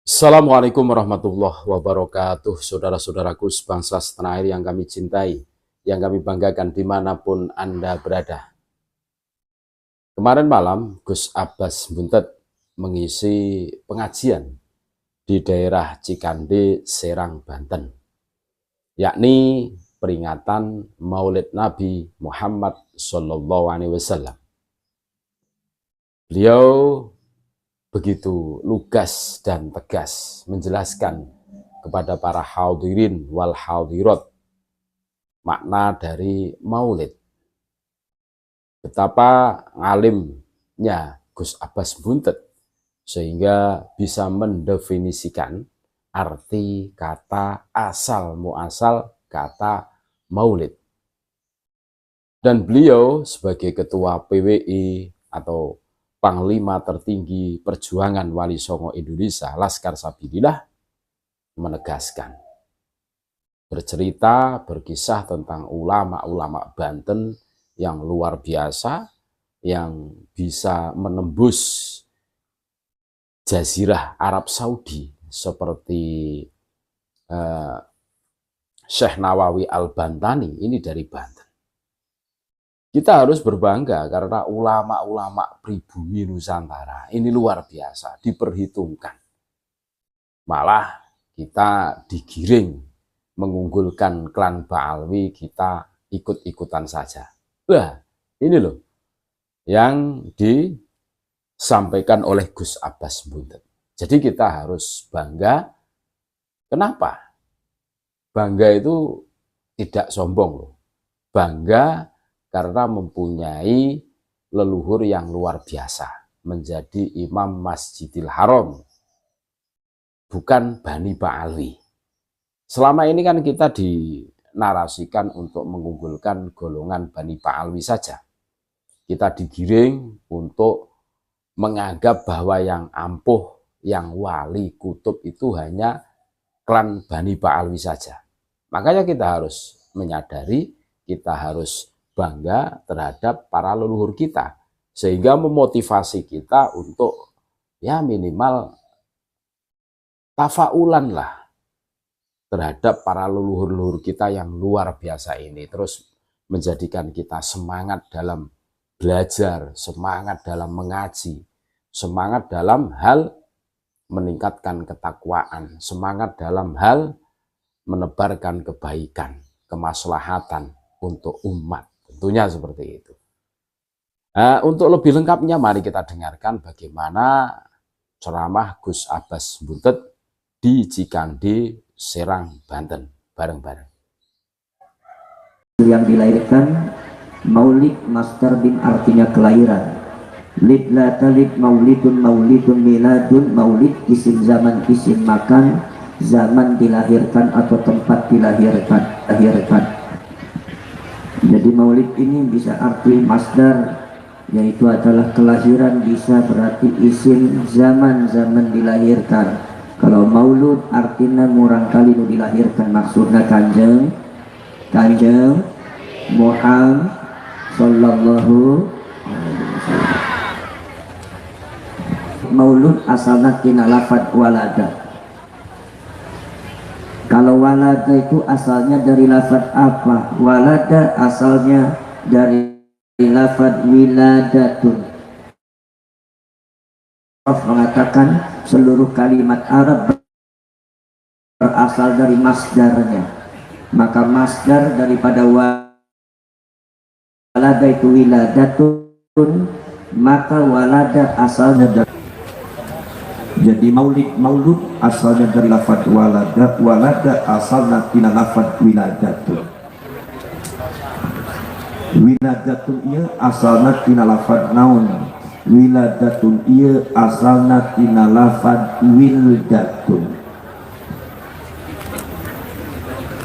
Assalamualaikum warahmatullahi wabarakatuh. Saudara-saudaraku sebangsa setanah air yang kami cintai, yang kami banggakan dimanapun Anda berada. Kemarin malam Gus Abbas Buntet mengisi pengajian di daerah Cikande, Serang, Banten, yakni peringatan Maulid Nabi Muhammad SAW. Beliau begitu lugas dan tegas menjelaskan kepada para hadirin wal hadirat makna dari maulid. Betapa ngalimnya Gus Abbas Buntet sehingga bisa mendefinisikan arti kata asal muasal kata maulid. Dan beliau sebagai ketua PWI atau Panglima tertinggi perjuangan Wali Songo Indonesia, Laskar Sabilillah, menegaskan, bercerita, berkisah tentang ulama-ulama Banten yang luar biasa, yang bisa menembus jazirah Arab Saudi seperti Syekh Nawawi Al-Bantani, ini dari Banten. Kita harus berbangga karena ulama-ulama pribumi Nusantara ini luar biasa, diperhitungkan. Malah kita digiring mengunggulkan klan Ba'alwi, kita ikut-ikutan saja. Wah, ini loh yang disampaikan oleh Gus Abbas Buntet. Jadi kita harus bangga. Kenapa? Bangga itu tidak sombong loh. Bangga karena mempunyai leluhur yang luar biasa, menjadi imam Masjidil Haram, bukan Bani Ba'alwi. Selama ini kan kita dinarasikan untuk mengunggulkan golongan Bani Ba'alwi saja. Kita digiring untuk menganggap bahwa yang ampuh, yang wali kutub itu hanya klan Bani Ba'alwi saja. Makanya kita harus menyadari, kita harus bangga terhadap para leluhur kita, sehingga memotivasi kita untuk ya minimal tafaulan lah terhadap para leluhur-leluhur kita yang luar biasa ini, terus menjadikan kita semangat dalam belajar, semangat dalam mengaji, semangat dalam hal meningkatkan ketakwaan, semangat dalam hal menebarkan kebaikan, kemaslahatan untuk umat. Tentunya seperti itu. Untuk lebih lengkapnya mari kita dengarkan bagaimana ceramah Gus Abbas Buntet di Cikande, Serang, Banten, bareng-bareng. Yang dilahirkan, maulid master bin artinya kelahiran. Lid la talid maulidun maulidun miladun, maulid isim zaman isim makan, zaman dilahirkan atau tempat dilahirkan. Jadi maulid ini bisa arti masdar, yaitu adalah kelahiran, bisa berarti isim zaman dilahirkan. Kalau maulud artinya murang kali nu dilahirkan, maksudnya kanjeng Muhammad sallallahu alaihi wasallam. Maulud asalnya tina lafad walada. Kalau walada itu asalnya dari lafad apa? Walada asalnya dari lafad wiladatun. Prof mengatakan seluruh kalimat Arab berasal dari masdarnya. Maka masdar daripada walada itu wiladatun, maka walada asalnya dari. Jadi maulud asalnya dari lafad walada asalnya tina lafad wiladatun. Wiladatun ia asalnya tina lafad naun, wiladatun ia asalnya tina lafad wildatun.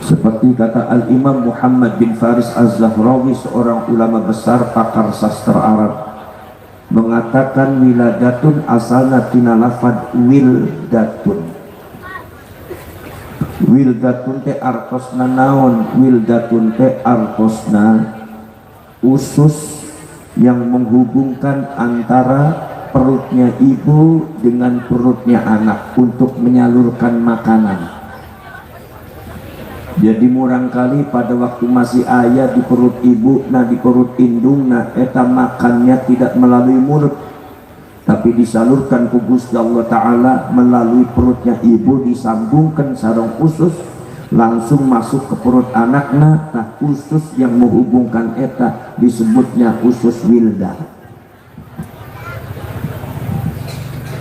Seperti kata Al-Imam Muhammad bin Faris Az-Zahrawi, seorang ulama besar pakar sastra Arab, mengatakan wiladatun asalnya tina lafad wildatun. Wildatun te artosna naon? Wildatun te artosna usus yang menghubungkan antara perutnya ibu dengan perutnya anak untuk menyalurkan makanan. Jadi murangkali pada waktu masih ayah di perut ibu, nah di perut indung, nah eta makannya tidak melalui mulut, tapi disalurkan ku Gusti Allah Ta'ala melalui perutnya ibu, disambungkan sarung usus langsung masuk ke perut anaknya. Nah usus yang menghubungkan eta disebutnya usus wildah.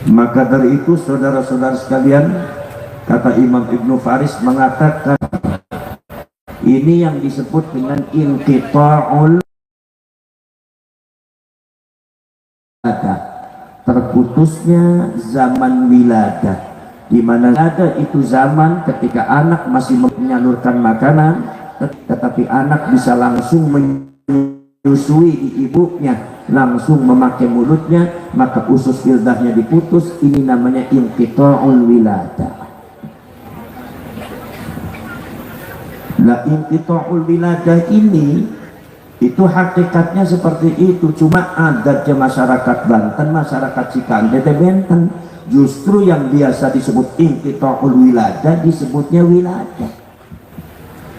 Maka dari itu saudara-saudara sekalian, kata Imam Ibnu Faris mengatakan, ini yang disebut dengan inqita'ul wiladah, terputusnya zaman wiladah, di mana ada itu zaman ketika anak masih menyalurkan makanan, tetapi anak bisa langsung menyusui di ibunya, langsung memakai mulutnya, maka usus wildahnya diputus. Ini namanya inqita'ul wiladah. Nah, inqita'ul wiladah ini itu hakikatnya seperti itu, cuma adatnya masyarakat Banten, masyarakat Cikande Benten, justru yang biasa disebut inqita'ul wiladah disebutnya wiladah.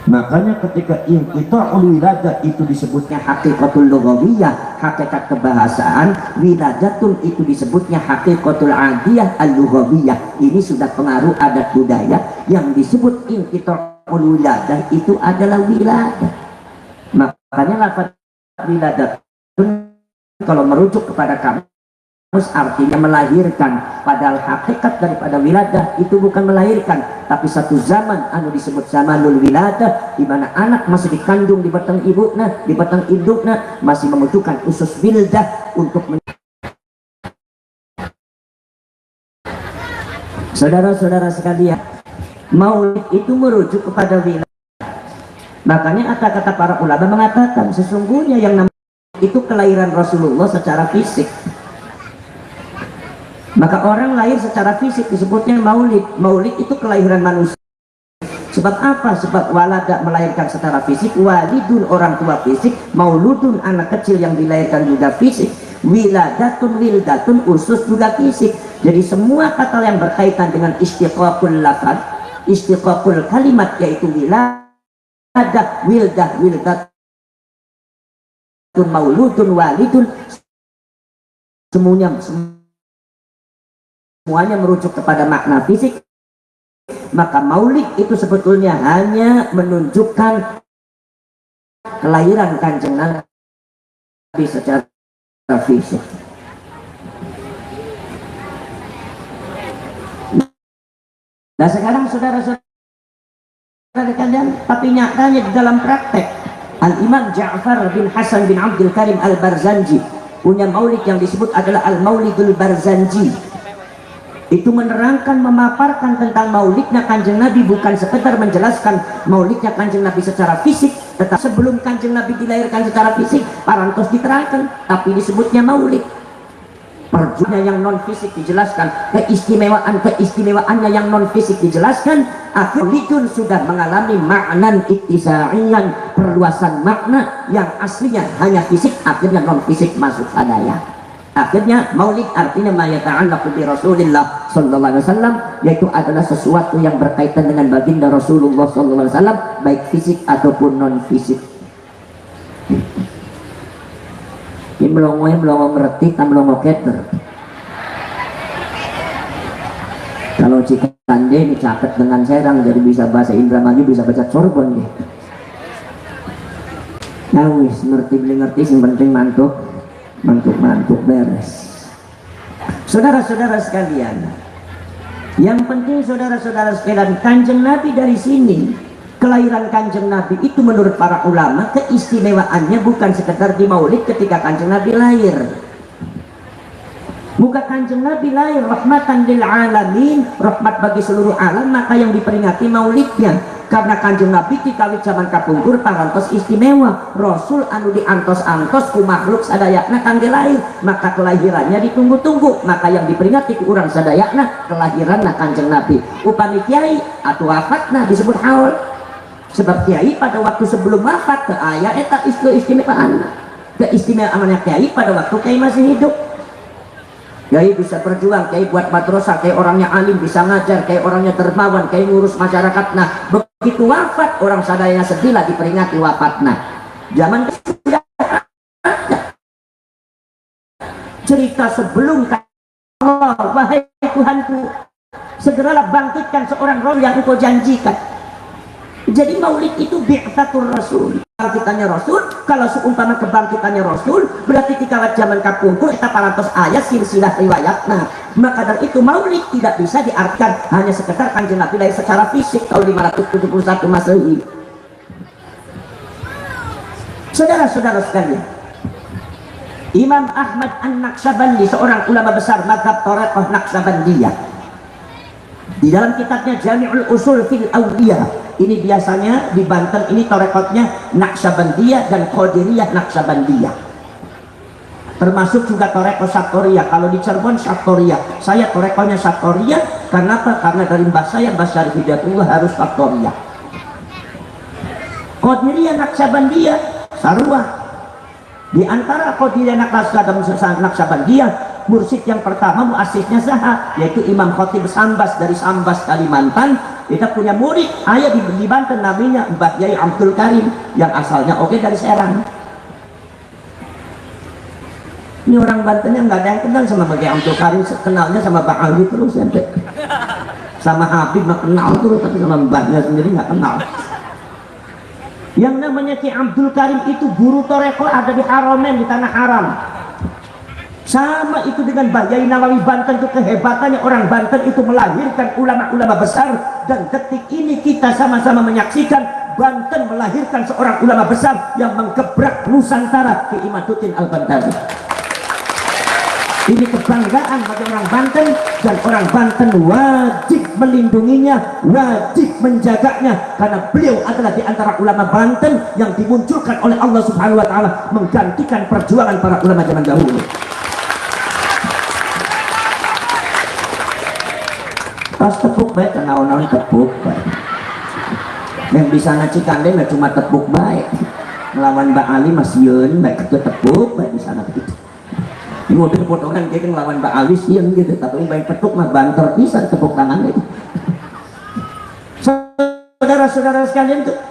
Makanya ketika inqita'ul wiladah itu disebutnya hakikatul lughawiyah, hakikat kebahasaan, wiladatun itu disebutnya hakikatul adiyah al-lughawiyah. Ini sudah pengaruh adat budaya. Yang disebut inqita'ul wiladah itu adalah wiladah. Makanya lafaz wiladah kalau merujuk kepada kamus artinya melahirkan, padahal hakikat daripada wiladah itu bukan melahirkan, tapi satu zaman anu disebut zamanul wiladah, di mana anak masih dikandung di batang ibunya, di batang induknya, masih membutuhkan usus wildah untuk saudara-saudara sekalian, maulid itu merujuk kepada wilayah. Makanya kata-kata para ulama mengatakan sesungguhnya yang namanya itu kelahiran Rasulullah secara fisik. Maka orang lahir secara fisik disebutnya maulid. Maulid itu kelahiran manusia. Sebab apa? Sebab walada melahirkan secara fisik, walidun orang tua fisik, mauludun anak kecil yang dilahirkan juga fisik, wiladatun wildatun usus juga fisik. Jadi semua kata yang berkaitan dengan istiqaqul lafaz, istiqaqul kalimat, yaitu wiladah, wildah, wildatun, mauludun, walidun, semuanya merujuk kepada makna fisik. Maka maulid itu sebetulnya hanya menunjukkan kelahiran Kanjeng Nabi secara fisik. Nah sekarang saudara-saudara kalian, tapi nyatanya di dalam praktek Al-Imam Ja'far bin Hasan bin Abdul Karim Al-Barzanji punya maulid yang disebut adalah Al-Maulidul Barzanji. Itu menerangkan, memaparkan tentang maulidnya Kanjeng Nabi, bukan sekedar menjelaskan maulidnya Kanjeng Nabi secara fisik, tetapi sebelum Kanjeng Nabi dilahirkan secara fisik parantos diterangkan, tapi disebutnya maulid. Perjuangannya yang non fisik dijelaskan, keistimewaannya yang non fisik dijelaskan. Akhirnya sudah mengalami makna iktisa'iyan, perluasan makna yang aslinya hanya fisik, akhirnya non fisik masuk padanya. Akhirnya maulid artinya ma yata'allaqu bi Rasulillah sallallahu alaihi wasallam, yaitu adalah sesuatu yang berkaitan dengan baginda Rasulullah sallallahu alaihi wasallam, baik fisik ataupun non fisik. Ini melongo ngerti, kan melongo keter. Kalau Cikande ini caket dengan Serang, jadi bisa bahasa Indramayu, bisa baca Sorbon deh. Ya wis, ngerti beli ngerti, yang penting mantuk beres. Saudara-saudara sekalian, yang penting saudara-saudara sekalian, Kanjeng Nabi dari sini, kelahiran Kanjeng Nabi itu menurut para ulama keistimewaannya bukan sekedar di maulid ketika Kanjeng Nabi lahir. Bukan Kanjeng Nabi lahir rahmatan lil alamin, rahmat bagi seluruh alam, maka yang diperingati maulidnya. Karena Kanjeng Nabi dikawit zaman kapungkur parantos istimewa, Rasul anu diantos-antos ku makhluk sadayakna kangge lahir, maka kelahirannya ditunggu-tunggu, maka yang diperingati ku urang sadayakna kelahiranna Kanjeng Nabi. Upami kiai atuh wafatna disebut haul, sebab kiai pada waktu sebelum wafat ke aya eta keistimewaan kiai pada waktu kiai masih hidup. Kiai bisa berjuang, kiai buat madrasah, kiai orangnya alim, bisa ngajar, kiai orangnya dermawan, kiai ngurus masyarakat. Nah, begitu wafat, orang sadayana sedih lah diperingati wafat. Nah, zaman sudah ada cerita sebelum Allah, wahai Tuhanku, segeralah bangkitkan seorang roh yang engkau janjikan. Jadi maulid itu bi'tsatur rasul, kebangkitannya rasul. Kalau seumpama kebangkitannya rasul, berarti dikala zaman kapungkur kita parantos ayat silsilah riwayat. Nah, maka dari itu maulid tidak bisa diartikan hanya sekedar kanjeng Nabi lahir secara fisik tahun 571 Masehi. Saudara-saudara sekalian, Imam Ahmad An-Naqsyabandi, seorang ulama besar mazhab Thariqah Naqsyabandiyah, di dalam kitabnya Jami'ul Usul fil Awliya, ini biasanya di Banten ini thariqatnya Naqsyabandiyah dan Qadiriyah Naqsyabandiyah, termasuk juga thariqah Syattoriyah. Kalau di Cirebon Syattoriyah, saya thariqahnya Syattoriyah. Kenapa? Karena dari mbah saya, Mbah Syarif Hidayatullah, harus Syattoriyah. Qadiriyah Naqsyabandiyah Sarwah. Di antara Qadiriyah Naqsyabandiyah, mursyid yang pertama muasisnya saha, yaitu Imam Khatib Sambas dari Sambas Kalimantan. Kita punya murid ayah di Banten namanya Mbah Yai Abdul Karim yang asalnya dari Serang. Ini orang Bantennya nggak ada yang kenal sama Mbah Yai Abdul Karim, kenalnya sama Mbah Ali terus ente. Sama Habib mah kenal terus, tapi sama mbahnya sendiri nggak kenal. Yang namanya Ki Abdul Karim itu guru Toreko, ada di Haromen, di Tanah Haram. Sama itu dengan Mbah Yai Nawawi Banten, itu kehebatannya orang Banten itu melahirkan ulama-ulama besar. Dan detik ini kita sama-sama menyaksikan Banten melahirkan seorang ulama besar yang menggebrak Nusantara, Ki Imaduddin Al-Bantari. Ini kebanggaan bagi orang Banten, dan orang Banten wajib melindunginya, wajib menjaganya, karena beliau adalah di antara ulama Banten yang dimunculkan oleh Allah Subhanahu wa taala menggantikan perjuangan para ulama zaman dahulu. Pas tepuk baik, naon-naon tepuk baik. Yang bisa ngacikande nggak cuma tepuk baik, melawan Mbak Ali masieun baik itu tepuk baik di sana begitu. Ini mobil potongan kayak ngelawan Mbak Ali sieun gitu, tapi baik petuk mah banter bisa tepuk tangan itu. Saudara-saudara sekalian tuh.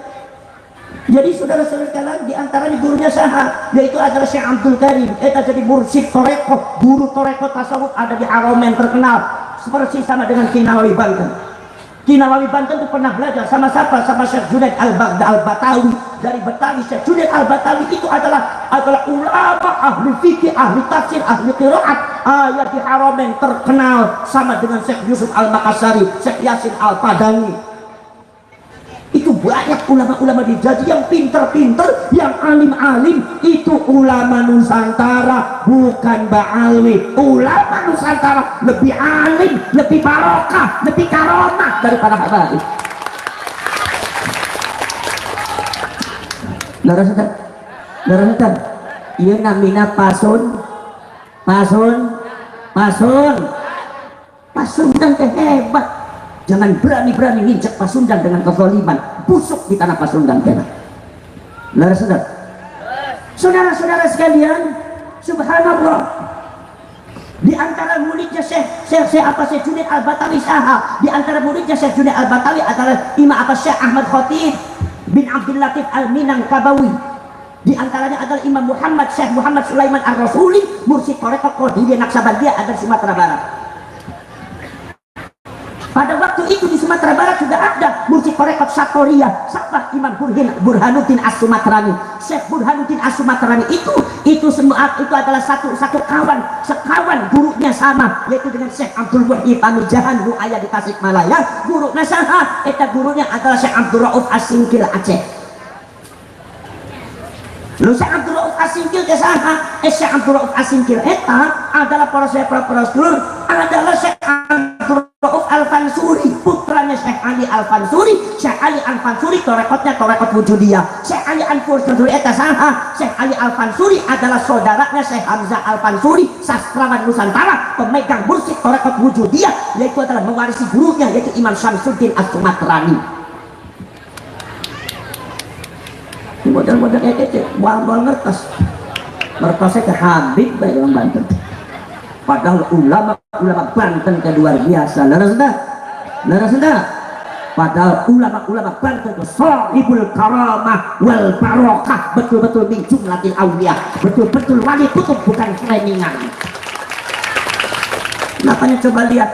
Jadi saudara-saudara sekalian, di antara gurunya saha, yaitu adalah Syekh Abdul Karim. Eta jadi mursyid Thariqah, guru Thariqah tasawuf ada di Haromen terkenal. Seperti sama dengan Ki Nawawi Banten. Ki Nawawi Banten itu pernah belajar sama siapa? Sama Syekh Junaid Al-Batawi. Dari Betawi, Syekh Junaid Al-Batawi itu adalah ulama ahli fikih, ahli tafsir, ahli qiraat. Ayat di Haromen terkenal sama dengan Syekh Yusuf Al-Makassari, Syekh Yasin Al-Padani. Itu banyak ulama-ulama di Jaji yang pinter-pinter, yang alim-alim. Itu ulama Nusantara, bukan Ba'alwi. Ulama Nusantara lebih alim, lebih barokah, lebih karomah daripada Ba'alwi. Darah-darah iya namina pasun dan hebat. Jangan berani-berani nginjek Pasundan dengan kezaliman, busuk di tanah Pasundan kena. Saudara-saudara sekalian, subhanallah. Di antara muridnya Syekh Junaid Al-Batawi saha. Di antara muridnya Syekh Junaid Al-Batawi adalah Imam Syekh Ahmad Khatib bin Abdul Latif Al-Minangkabawi. Di antaranya adalah Imam Syekh Muhammad Sulaiman Ar-Rasuli, mursyid Thariqah Qadiriyah Naqsyabandiyah ada di Sumatera Barat. Pada waktu itu di Sumatera Barat juga ada mursyid Thariqah Syattoriyah, siapa? Imam Burhanuddin As-Sumatrani. Syekh Burhanuddin As-Sumatrani itu adalah satu kawan gurunya sama, yaitu dengan Syekh Abdul Wahid Pamijahan nu aya di Tasikmalaya. Gurunya saha? Eta gurunya adalah Syekh Abdul Rauf As-Singkil Aceh. Lu Syekh Abdul Rauf As-Singkil ke saha? Syekh Abdul Rauf As-Singkil eta adalah para sedulur adalah Syekh Abdul Rauf Al-Fansuri, putranya Syekh Ali Al-Fansuri. Syekh Ali Al-Fansuri thariqatnya thariqat wujudiyah. Syekh Ali Al-Fansuri eta saha? Syekh Ali Al-Fansuri adalah saudaranya Syekh Hamzah Al-Fansuri, sastrawan Nusantara, pemegang mursyid thariqat wujudiyah, yaitu adalah mewarisi gurunya yaitu Imam Syamsuddin As-Sumatrani. Model-model kayak gitu, buang ngertos. Ngertosnya ke Habib baik orang Banten. Padahal ulama-ulama Banten itu luar biasa. Laras sudah. Padahal ulama-ulama Banten itu sahibul karamah wal barokah, betul-betul min jumlatil auliya, betul-betul wali kutub, bukan flamingan. Makanya coba lihat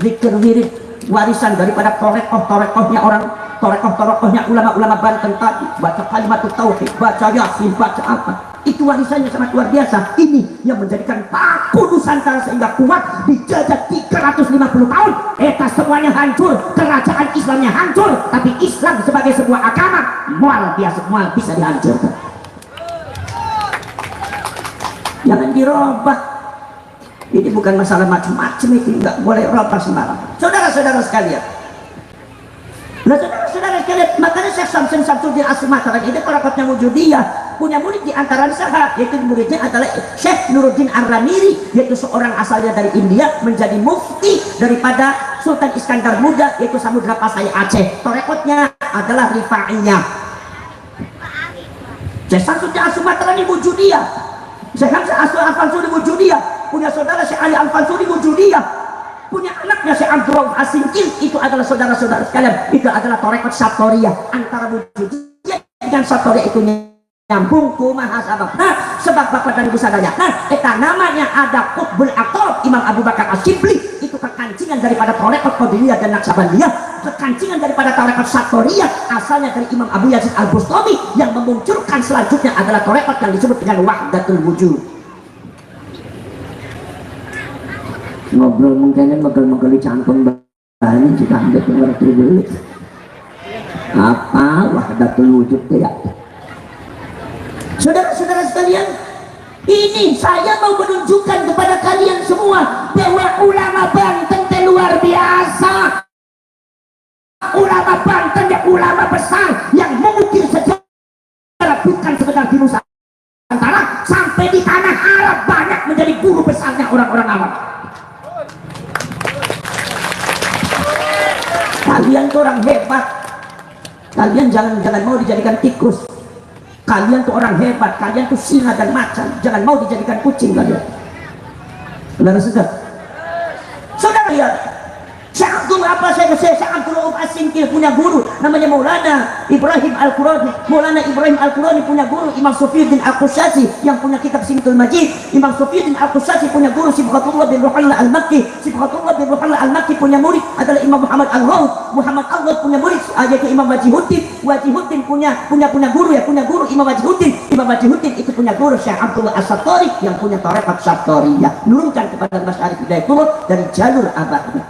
zikir wirid warisan daripada torekohnya orang, torekohnya ulama-ulama Banten tadi, baca kalimat tauhid, baca yasin, baca apa, itu warisannya sangat luar biasa. Ini yang menjadikan paku Nusantara sehingga kuat dijajah 350 tahun. Semuanya hancur, kerajaan Islamnya hancur, tapi Islam sebagai sebuah agama mual bisa dihancurkan. Jangan dirubah. Ini bukan masalah macam-macam, itu nggak boleh robah sembarang. Saudara-saudara sekalian, makanya Syekh Samsun Samsudin As-Sumatera ini torekotnya Wujudiyah, punya murid di antara sahabat, yaitu muridnya adalah Syekh Nuruddin Ar-Ramiri, yaitu seorang asalnya dari India, menjadi mufti daripada Sultan Iskandar Muda, yaitu Samudra Pasai Aceh. Torekotnya adalah Rifaiyah. Syekh Samsudin As-Sumatera ini Wujudiyah. Syekh Al-Fansuri Wujudiyah, punya saudara Syekh Ali Al-Fansuri Wujudiyah, punya anaknya Syekh Abdul Rauf As-Singkil. Itu adalah saudara-saudara sekalian, itu adalah torekot Satoriyah. Antara Wujudiyah dengan Satoriyah itu nyambung kumaha sabab. Nah, sebab bapak dari busadanya. Nah, eta namanya ada Qutbul Aqtab Imam Abu Bakar Asy-Syibli. Itu kekancingan daripada torekot Qadiriyah dan Naqsabandiyah. Kekancingan daripada torekot Satoriyah asalnya dari Imam Abu Yazid Al-Bustami, yang memunculkan selanjutnya adalah torekot yang disebut dengan Wahdatul Wujud. Ngobrol mungkin megel-megel cangkung bahannya juga hampir ngerti dulu. Apa Wahdatul Wujud itu ya? Saudara-saudara sekalian, ini saya mau menunjukkan kepada kalian semua bahwa ulama Banten luar biasa. Ulama Banten ya ulama besar yang mengukir sejarah, bukan sekedar di Nusantara, sampai di tanah Arab banyak menjadi guru besarnya orang-orang awam. Kalian tuh orang hebat. Kalian jangan mau dijadikan tikus. Kalian tuh orang hebat. Kalian tuh singa dan macan. Jangan mau dijadikan kucing kalian. Saudara saudara lihat, Syekh Abdul Rauf As-Singkil punya guru namanya Maulana Ibrahim Al-Qurani. Maulana Ibrahim Al-Qurani punya guru Imam Sufiyuddin Al-Qusyasi yang punya kitab Simtul Majid. Imam Sufiyuddin Al-Qusyasi punya guru Sibghatullah bin Ruhallah Al-Makki. Sibghatullah bin Ruhallah Al-Makki punya murid adalah Imam Muhammad Al-Ghawth. Muhammad Al-Ghawth punya murid yaitu Imam Wajihuddin. Wajihuddin punya guru Imam Wajihuddin. Imam Wajihuddin itu punya guru Syekh Abdullah As-Sattori yang punya tarekat Satoriyah, nurunkan kepada Mas Arif Hidayatullah dari jalur abadnya.